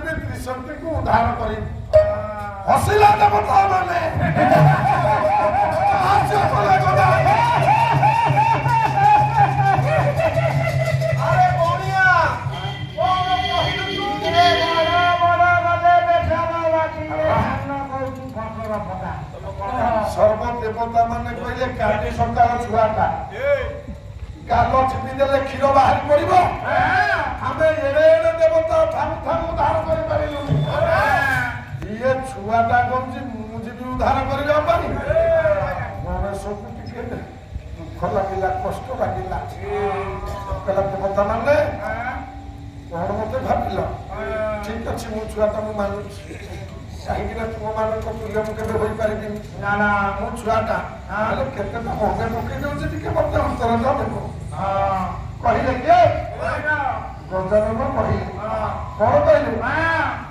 ଯିବି ତ୍ରିଶକ୍ତିକୁ ଉଦ୍ଧାର କରିବି। ହସିଲା ଦେବତା ମାନେ ସର୍ବ ଦେବତା ମାନେ କହିଲେ କାଲି ସକାଳ ଛୁଆଟା ଗାଲ ଚିପି ଦେଲେ କ୍ଷୀର ବାହାରି ପଡିବ। ଆମେ ଏଡେ ଏଡେ ଦେବତା ଥାମୁ ଥାମୁ ଉଦ୍ଧାର କରିପାରିଲୁନି। ଇଏ ଛୁଆଟା କହୁଛି ମୁଁ ଯିବି ଉଦ୍ଧାର କରିବା ପାଇଁ। ଗଣେଶକୁ ଟିକେ ଦୁଃଖ ଲାଗିଲା, କଷ୍ଟ ଲାଗିଲା। କହିଲା ଦେବତା ମାନେ କଣ ମତେ ଭାବିଲ? ଠିକ ଅଛି ମୁଁ ଛୁଆଟା ମୁଁ ମାନୁଛି, କାହିଁକିନା ତୁମମାନଙ୍କ ତୁଲ୍ୟ ମୁଁ କେବେ ହୋଇପାରିବିନି। ନା ନା ମୁଁ ଛୁଆଟା ହେଲେ କେତେଟା ମନେ ପକେଇ ଦଉଛି, ଟିକେ ମତେ ଅନ୍ତରଟା ଦେବ। କହିଲେ କିଏ? ଗଜାନନ କହିଲେ। କଣ କହିଲେ?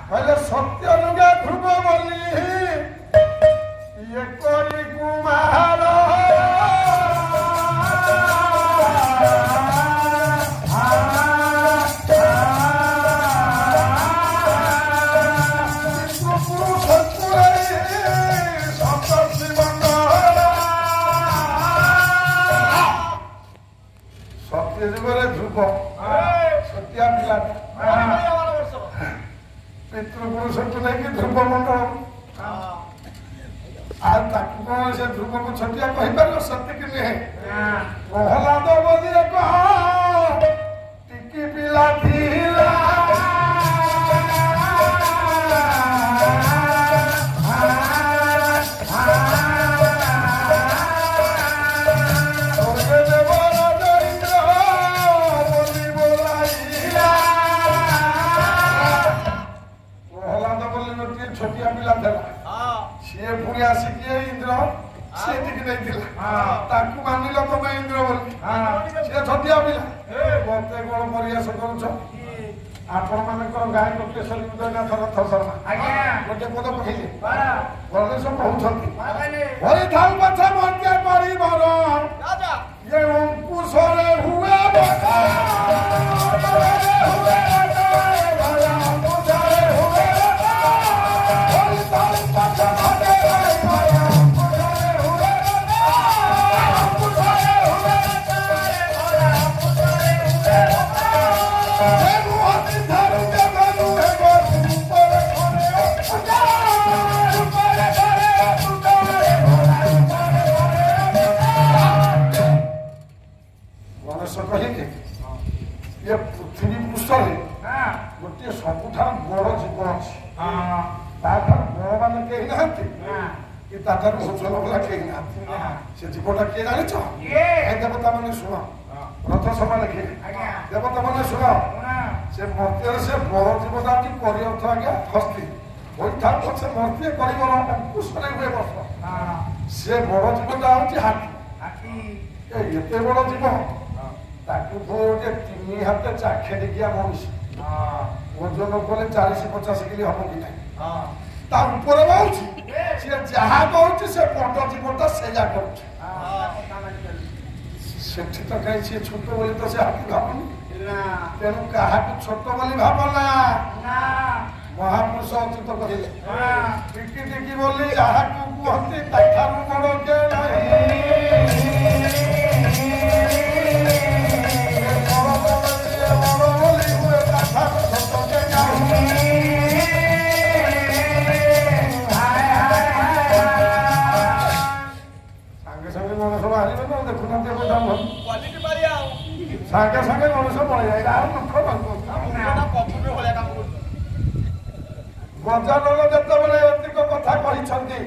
କହିଲେ ସତ୍ୟ ଲୁଗା ଧ୍ରୁବ ବୋଲି ଇଏ କରି କୁମାର ଯୁଗରେ ଧ୍ରୁବ ସତ୍ୟା ପିଲା ପିତୃପୁରୁଷକୁ ନେଇକି ଧ୍ରୁବ ମଣ୍ଡଳ। ଆଉ ତାକୁ କଣ ସେ ଧ୍ରୁବକୁ ଛୋଟିଆ କହିପାରିବ? ସତ୍ୟକି ନୁହେଁ। ପ୍ରହ୍ଲାଦ ବୋଲି କହ ଟିକି ପିଲା ଥିଲା ସିଏ ପୁଣି ଆସିକି ଇନ୍ଦ୍ର ସିଏ ଟିକେ ନେଇଥିଲା ତାକୁ ମାନିଲ ତମେ ଇନ୍ଦ୍ର ବୋଲି। ସିଏ ଛୋଟିଆ ପିଲା। ମତେ କଣ ପରିହାସ କରୁଛ? ଆପଣ ମାନଙ୍କର ଗାଈ କୋଟେଶ୍ୱରୀ ଉଦୟନାଥ ରଥ ଶର୍ମା ଗୋଟେ ପଦ କହିଲେ ଗଣେଶ କହୁଛନ୍ତି ହୋଇଥାଉ ପଛେ ମତେ କରିବର ଏ ଅଙ୍କୁଶରେ ହୁଏ ପୃଥିବୀ ପୃଷ୍ଠରେ ଗୋଟିଏ ସବୁଠାରୁ ବଡ ଜୀବ ଅଛି। ତାଠାରୁ ବଡ ମାନେ କେହି ନାହାନ୍ତି କି ତାଠାରୁ ଓଜନ ବାଲା କେହି ନାହାନ୍ତି। ସେ ଜୀବଟା କିଏ ଜାଣିଛ? ଦେବତା ମାନେ ଶୁଣ, ରଥ ସଭା ଲେଖିଲେ ଦେବତା ମାନେ ଶୁଣ, ସେ ମର୍ତ୍ତ୍ୟରେ ସେ ବଡ ଜୀବଟା ଅଛି କରି ଅର୍ଥ ଆଜ୍ଞା ହସ୍ତି ହୋଇଥାଉ ପଛେ ମର୍ତ୍ତ୍ୟ କରିବର ଅଙ୍କୁଶରେ ହୁଏ ବର୍ଷ। ସେ ବଡ ଜୀବଟା ହଉଛି ହାତୀ। ଏତେ ବଡ ଜୀବ ତାକୁ ଗୋଟେ 3 ହାତ ଚାଖେଡ଼ିକିଆ ମଣିଷ ଓଜନ କଲେ 40-50 କିଲୋ ହବ କି ନାହିଁ। ତା ଉପରେ ରହୁଛି ସିଏ ଯାହା କହୁଛି ସେ ବଡ ଜୀବଟା ସେୟା କରୁଛି। ସେଠି ତ କାହିଁ ସିଏ ଛୋଟ ବୋଲି ତ ସେ ହାତୀ ଭାବୁନି। ତେଣୁ କାହାକୁ ଛୋଟ ବୋଲି ଭାବନା। ମହାପୁରୁଷ ଅଚ୍ୟୁତ କହିଲେ ଟିକି ଟିକି ବୋଲି ଯାହାକୁ କୁହନ୍ତି ତାଠାରୁ ବଡ କିଏ ନାହିଁ। ସାଙ୍ଗେ ସାଙ୍ଗେ ମଣିଷ ପଳେଇଯାଏ। ଆଉ ଦୁଃଖ ଗଜାନନ ଯେତେବେଳେ ଏତିକ କଥା କହିଛନ୍ତି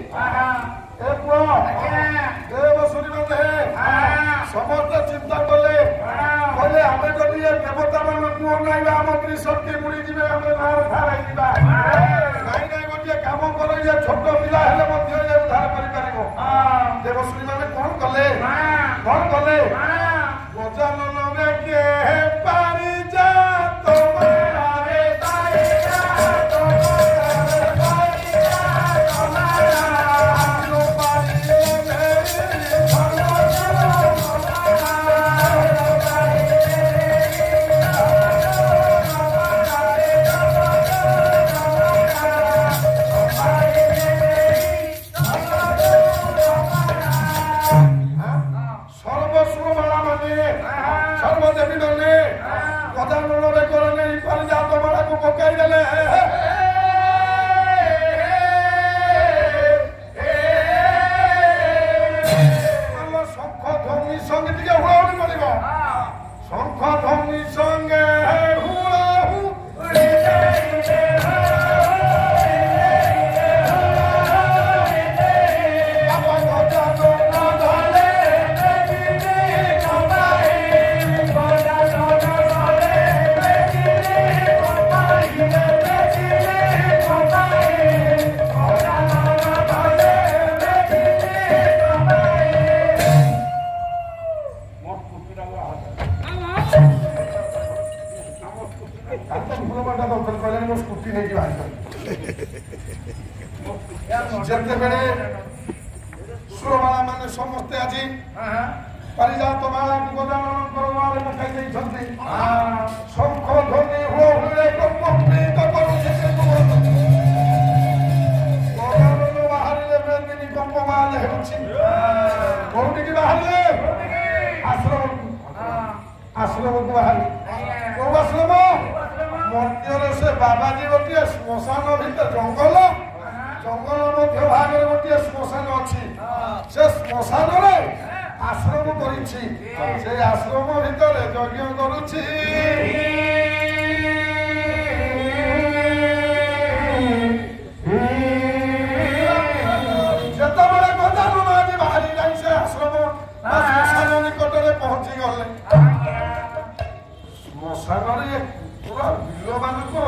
ସମସ୍ତେ ଚିନ୍ତା କଲେ, କହିଲେ ଆମେ ଯଦି ଏ ଦେବତା ମାନଙ୍କୁ ଅନାଇବା ଆମ ତ୍ରିଶକ୍ତି ବୁଡ଼ିଯିବେ, ଆମେ ଯିବା। ନାଇଁ ନାଇଁ ଗୋଟିଏ କାମ କର, ଇଏ ଛୋଟ ପିଲା ହେଲେ ମଧ୍ୟ ଇଏ ଉଦ୍ଧାର କରିପାରିବ। ଦେବଶ୍ରୀ ମାନେ କଣ କଲେ? ଗଜାନନରେ ପାରିଯା ଗଲେ ଶଙ୍ଖ ଧ୍ୱନି ସଙ୍ଗେ ଟିକେ ହୁଳହୁଳି କରିବ ଶଙ୍ଖ ଧ୍ୱନି ସଙ୍ଗେ ଯେତେବେଳେ ସୁରବାଳା ମାନେ ସମସ୍ତେ ଆଜି ପାରିଜାତ ମାଳା ଗଜାନନଙ୍କର ମାଳେ ପକାଇ ଦେଇଛନ୍ତି ଶଙ୍ଖ ଧ୍ୱନି ହୁଳହୁଳିରେ ବ୍ରହ୍ମପ୍ରୀତ କରୁଛି ସେ ଗଜାନନ ବାହାରିଲେ ବେଦିନୀ କମ୍ପମାଳ ହେଉଛି କୋଉଠିକି ବାହାରିଲେ ଆଶ୍ରମକୁ ବାହାରି କୋଉ ଆଶ୍ରମ ମନ୍ଦିରରେ ସେ ବାବାଜୀ ଗୋଟିଏ ଶ୍ମଶାନ ଭିତରେ ଜଙ୍ଗଲ ମଧ୍ୟ ଭାଗରେ ଗୋଟିଏ ଶ୍ମଶାନ ଅଛି ସେ ଶ୍ମଶାନରେ ଆଶ୍ରମ କରିଛି ସେ ଆଶ୍ରମ ଭିତରେ ଯଜ୍ଞ କରୁଛି ଯେତେବେଳେ ଗଜାନନ ଆଜି ବାହାରି ଯାଇ ସେ ଆଶ୍ରମ ଶ୍ମଶାନ ନିକଟରେ ପହଞ୍ଚି ଗଲେ ଶ୍ମଶାନରେ ପୁରା ବିଲ ମାନଙ୍କର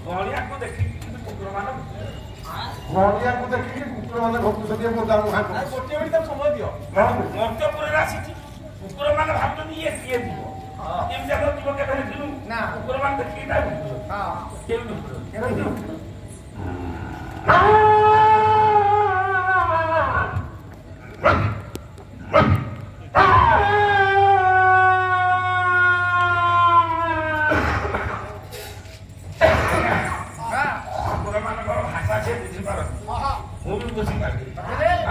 ଗଣିଆକୁ ଦେଖିକି କୁକୁର ମାନେ ଭକ୍ତୁଛନ୍ତି ଗୋଟିଏ ମିନିଟ ସମୟ ଦିଅ ମର୍ତ୍ତପୁରରେ ଆସିଛି କୁକୁର ମାନେ ଭାବୁଛନ୍ତି ଇଏ କିଏ ଯିବ ଏମିତି ଯିବ କେବେ ଦେଖିଲୁ ନା କୁକୁର ମାନେ ଦେଖିକି ମୁଁ ବି ବୁଝିପାରିଲି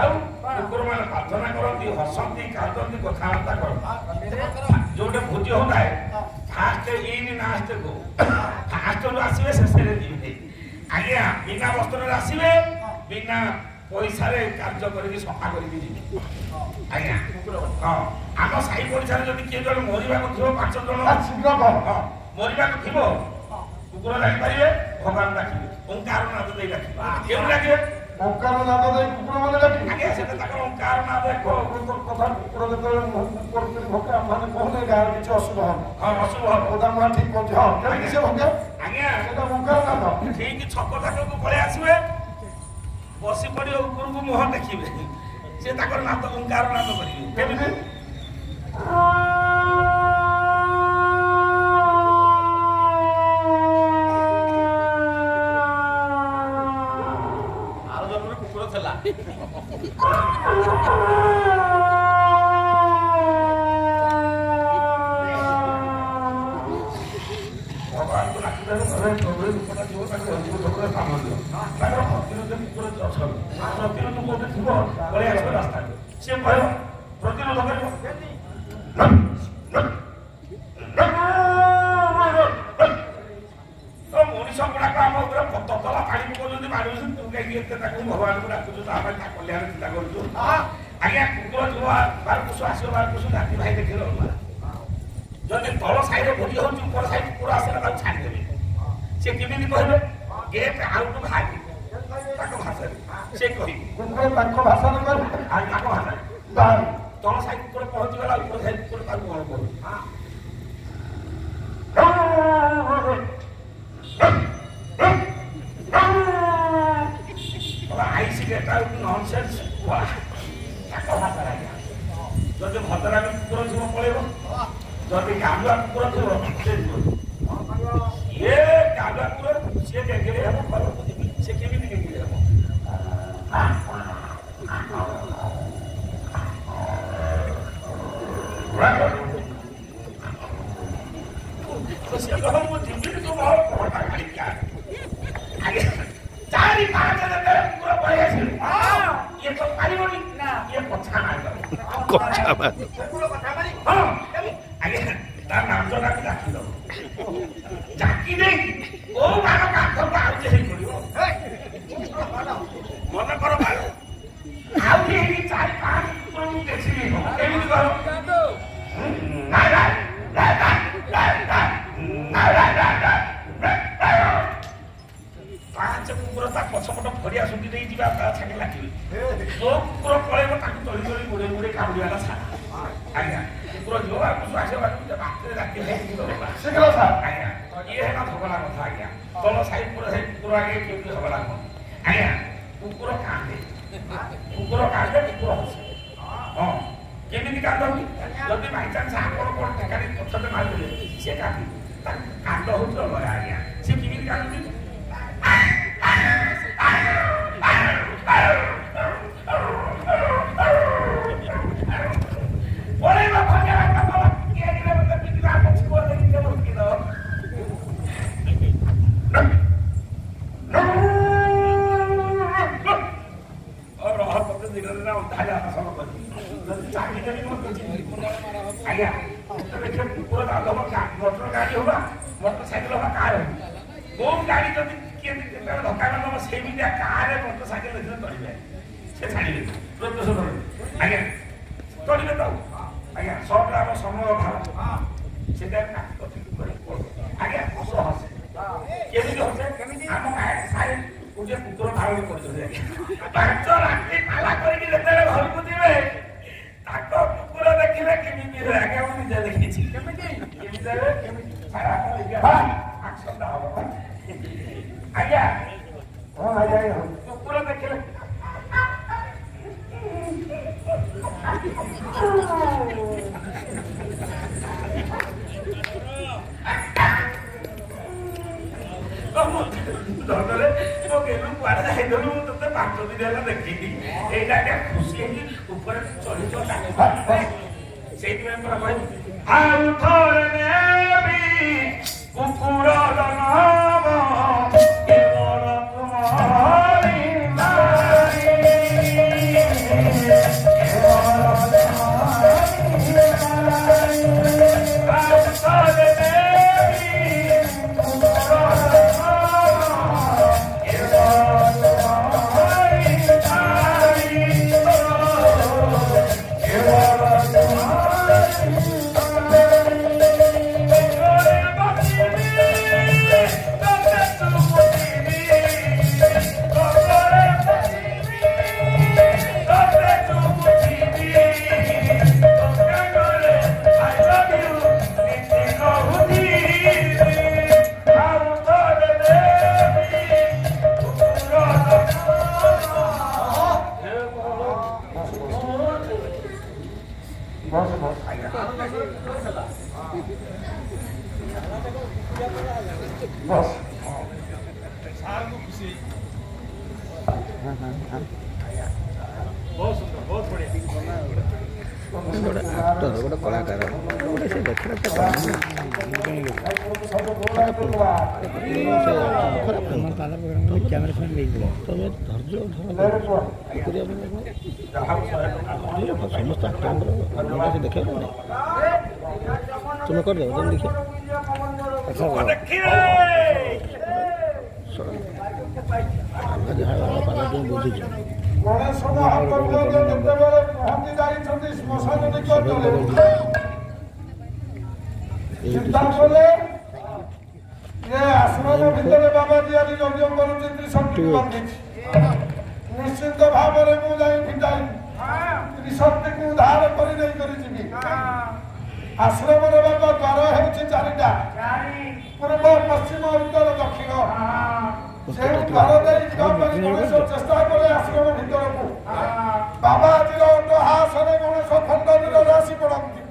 ଆଉ କୁକୁର ମାନେ ପ୍ରାର୍ଥନା କରନ୍ତି ହସନ୍ତି କାନ୍ଦନ୍ତି କଥାବାର୍ତ୍ତା କରନ୍ତି ଯୋଉଟା ଭୋଜି ହଉଥାଏ ଫାଷ୍ଟ ଇନ୍ ଲାଷ୍ଟ ଗୋ ଫାଷ୍ଟରୁ ଆସିବେ ଶେଷରେ ଯିବେ ଆଜ୍ଞା ବିନା ବସ୍ତ୍ରରେ ଆସିବେ ବିନା ପଇସାରେ କାର୍ଯ୍ୟ କରିକି ସଫା କରିକି ଯିବେ ଆଜ୍ଞା ହଁ ଆମ ସାହି ପଡ଼ିଶାରେ ଯଦି କିଏ ଜଣେ ମରିବାକୁ ଥିବ 5 ଜଣ ମରିବାକୁ ଥିବ କୁକୁର ଜାଣିପାରିବେ ଭଗବାନ ଡାକିବେ ଓଙ୍କାର ନାଦ ଦେଇ ଡାକିବେ କେଉଁ ଡାକିବେ ଓଙ୍କାର ନାଦ ଦେଇ କୁକୁର ମାନେ ଡାକିବେ ଆଜ୍ଞା ସେଟା ତାଙ୍କର ଓଙ୍କାର ନାଦ କଥା କୁକୁର ଯେତେବେଳେ ଭୋକା ମାନେ କହୁନେ ଗାଁରେ କିଛି ଅଶୁଭ ହବ ହଁ ଅଶୁଭ ହବ ଓଦା ମୁହାଁ ଠିକ କରୁଛି ହଁ କେମିତି ସେ ଭୋକା ଆଜ୍ଞା ସେଟା ଓଙ୍କାର ନାଦ ଠିକ ଛକ ଥାକକୁ ପଳେଇ ଆସିବେ ବସି ପଡ଼ିବେ ଉପରକୁ ମୁହଁ ଦେଖିବେ ସେ ତାଙ୍କର ନାଦ ଓଙ୍କାର ନାଦ କରିବେ କେମିତି ଭଗବାନଙ୍କୁ ଡାକୁଛୁ ତା ପାଇଁ ତା କଲ୍ୟାଣ ଚିନ୍ତା କରୁଛୁ ଆଜ୍ଞା କୁକୁର ଯିବ ବାରକୁଶ ଆସିବ ବାରକୁଶ ଜାତି ଭାଇ ଦେଖିଲ ଯଦି ତଳ ସାଇଡରେ ଭୋଜି ହଉଛି ଉପର ସାଇଡ୍ କୁକୁର ଆସିଲା ତାକୁ ଛାଡ଼ିଦେବେ ସେ କେମିତି କହିବେ ଗେଟ୍ ଆଉଟୁ ଭାଗି ତାଙ୍କ ଭାଷାରେ ସେ କହିବେ କୁକୁର ତାଙ୍କ ଭାଷାରେ କହିବେ ଆଉ ତାଙ୍କ ଭାଷାରେ ତଳ ସାଇଡ୍ କୁକୁର ପହଞ୍ଚିଗଲା ଉପର ସାଇଡ୍ କୁକୁର ତାକୁ କଣ କରୁଛି ଆଇସି ଗେଟ୍ ଆଉଟ ନନସେନ୍ସ ଯଦି ଭଦ୍ରାମୀ କୁକୁର ଥିବ ପଳେଇବ ଯଦି ଗାଲୁଆ କୁକୁର ଥିବ ସେ ଇଏ ଗାଲୁଆ କୁକୁର ସିଏ ଗେଙ୍ଗେରେ ହେବ ସେ କେମିତି ଗେଙ୍ଗେରେ ହେବ ସେ କହ ମୁଁ ଯିବି ତୁ ମୋର ପଟା କାଢିକି ଆଜ୍ଞା 4-5 କୁକୁର ପଳେଇ ଆସିଲେ ଇଏ ତ ପାରିବନି ନା ଇଏ କଥା ଆଜ୍ଞା ତା ନାଚଟାକୁ ଡାକିଦବ ଚାକି ଦେଇକି କୋଉ ବାଣ କାନ୍ଥକୁ ଆଉଚେ ହେଇ ପଡିବ ମନେ କର ବାଣ ଆଉ ହେଇକି 4-5 କୁକୁରଙ୍କୁ ଦେଖିଲି କେମିତି କର ପାଞ୍ଚ କୁକୁର ତା ପଛପଟ ଫରିଆ ସୁଧି ଦେଇ ଯିବା ତା ଛାକେ ଲାଗିବେ ଯୋଉ କୁକୁର ପଳେଇବ ତାକୁ ତଳି ତଳି ଗୋଡେଇ ଗୋଡେଇ କାମୁଡିବାଟା ସାରା ଆଜ୍ଞା କୁକୁର ଯିବ ଆଗକୁ ଆସିବ ବାଟରେ ରାତି ଶୀଘ୍ର ସାର୍ ଆଜ୍ଞା ଇଏ ହେଲା ଝଗଡ଼ା କଥା ଆଜ୍ଞା ତଳ ସାହି ପୁରା ସେଇ କୁକୁର ଆଗେ କେମିତି ଝଗଡ଼ା କର ଆଜ୍ଞା କୁକୁର କାନ୍ଦେ କୁକୁର ହସେ ହଁ କେମିତି କାନ୍ଦନ୍ତି ଯଦି ବାଇଚାନ୍ସ ଆପଣ କଣ ଟେକାରେ ପଛରେ ମାରିଦେଲେ ସିଏ କାନ୍ଦିବ ତାକୁ କାନ୍ଦ ହଉଛି ଅଲଗା ଆଜ୍ଞା ସିଏ କେମିତି କାନ୍ଦନ୍ତି ଆଜ୍ଞା କୁକୁର ମୋଟର ଗାଡି ହବା ମୋଟର ସାଇକେଲ ହବା କାର ହବ କୋଉ ଗାଡି ଯଦି କିଏ ଧକ୍କା କରିଦବ ସେମିତିଆ କାରରେ ମୋଟର ସାଇକେଲ ଦେଖିଲେ ଚଳିବେ ସେ ଛାଡ଼ିବେ ଆଜ୍ଞା ଚଳିବେ ତ ଆଜ୍ଞା ସବଟା ଆମ ସମୟ ଅଭାବ ସେଟା ଆଜ୍ଞା କୁକୁର ହସେ କେମିତି ହସେ ଆମ ସାହି ଗୋଟିଏ କୁକୁର ଧାରଣ କରିଛନ୍ତି ପାଞ୍ଚ ରାତି ପାଲା କରିକି ଯେତେବେଳେ ଘରକୁ ଯିବେ ତାଙ୍କ କୁକୁର ଦେଖିଲେ କେମିତି ଆଜ୍ଞା ମୁଁ ନିଜେ ଦେଖିଛି କେମିତି ଆଜ୍ଞା ହଁ ଆଜ୍ଞା କୁକୁର ଦେଖିଲେ ଧନରେ ମୋ ଗେଲୁ କୁଆଡେ ଯାଇଥିଲୁ ମୁଁ ତତେ 5 ଦିନ ହେଲା ଦେଖିନି ଏଇଟା ଆଜ୍ଞା ଖୁସି ହେଇକି ଉପରେ ଚଳିଛ ସେଇଥିପାଇଁ ପୁରା କହିବି ଆଉ ଥରେ ନେବି କୁକୁର ନାମ କେବଳ ତୁମରି ନାରୀ ଆଉ ଥରେ ନେବି କୁକୁର ଗୋଟେ କଳାକାର ଗୋଟେ ସେ ଦେଖିଲେ ଖରାପ କ୍ୟାମେରା ଫ୍ୟାନ୍ ନେଇଯିବ ତମେ ଧୈର୍ଯ୍ୟ ସମସ୍ତ ଆକ୍ଟରଙ୍କର ସେ ଦେଖିବ ନା ତୁମେ କରିଦେବ ଯେମିତି ଦେଖିବ ଆମେ ଯାହା ପାଲା ତୁମେ ବୁଝୁଛ ଗଣେଶ ମହାପ୍ରଭୁ ଯେତେବେଳେ ପହଞ୍ଚି ଯାଇଛନ୍ତି ଶ୍ମଶାନ ନିକଟରେ ଚିନ୍ତା କଲେ ଯେ ଆଶ୍ରମ ଭିତରେ ବାବାଜୀ ଆଜି ଯଜ୍ଞ କରୁଛନ୍ତି ଶକ୍ତିକୁ ବାନ୍ଧିଛି ନିଶ୍ଚିତ ଭାବରେ ମୁଁ ଯାଇ ଫିଟାଇ ତ୍ରିଶକ୍ତିକୁ ଉଦ୍ଧାର କରି ନେଇକରି ଯିବି ଆଶ୍ରମର ବାବା ଦ୍ୱାର ହେଉଛି 4ଟା ପୂର୍ବ ପଶ୍ଚିମ ଉତ୍ତର ଦକ୍ଷିଣ ଯେଉଁ ଦ୍ୱାର ଦେଇ ଯିବା ପାଇଁ ଗଣେଶ ଚେଷ୍ଟା କଲେ ଆଶ୍ରମ ଭିତରକୁ ବାବା ଆଜିର ଅଟ୍ଟହାସରେ ଗଣେଶ ଖଣ୍ଡ ଆସି ପଡ଼ନ୍ତି